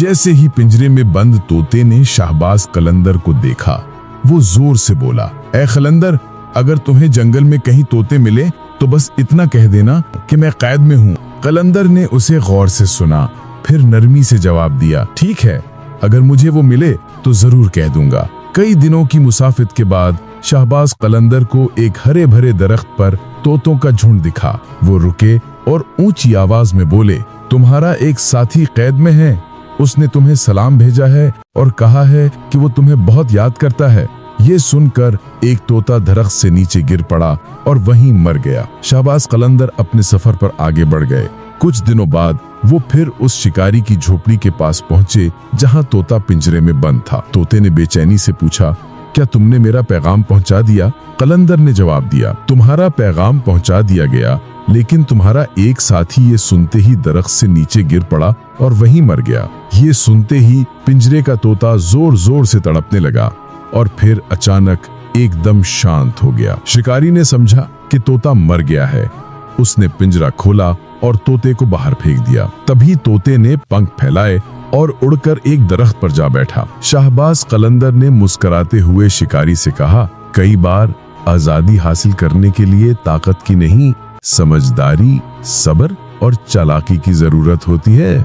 जैसे ही पिंजरे में बंद तोते ने शाहबाज कलंदर को देखा, वो जोर से बोला, ए कलंदर, अगर तुम्हें जंगल में कहीं तोते मिले तो बस इतना कह देना कि मैं कैद में हूँ। कलंदर ने उसे गौर से सुना, फिर नरमी से जवाब दिया, ठीक है, अगर मुझे वो मिले तो जरूर कह दूंगा। कई दिनों की मुसाफित के बाद शाहबाज कलंदर को एक हरे भरे दरख्त पर तोतों का झुंड दिखा। वो रुके और ऊंची आवाज में बोले, तुम्हारा एक साथी कैद में है, उसने तुम्हें सलाम भेजा है और कहा है कि वो तुम्हें बहुत याद करता है। ये सुनकर एक तोता दरख्त से नीचे गिर पड़ा और वहीं मर गया। शाहबाज कलंदर अपने सफर पर आगे बढ़ गए। कुछ दिनों बाद वो फिर उस शिकारी की झोपड़ी के पास पहुंचे जहां तोता पिंजरे में बंद था। तोते ने बेचैनी से पूछा, क्या तुमने मेरा पैगाम पहुंचा दिया? कलंदर ने जवाब दिया, तुम्हारा पैगाम पहुंचा दिया गया, लेकिन तुम्हारा एक साथी ये सुनते ही दरख्त से नीचे गिर पड़ा और वहीं मर गया। ये सुनते ही पिंजरे का तोता जोर जोर से तड़पने लगा और फिर अचानक एकदम शांत हो गया। शिकारी ने समझा कि तोता मर गया है। उसने पिंजरा खोला और तोते को बाहर फेंक दिया। तभी तोते ने पंख फैलाए और उड़कर एक दरख्त पर जा बैठा। शाहबाज कलंदर ने मुस्कुराते हुए शिकारी से कहा, कई बार आजादी हासिल करने के लिए ताकत की नहीं, समझदारी, सब्र और चालाकी की जरूरत होती है।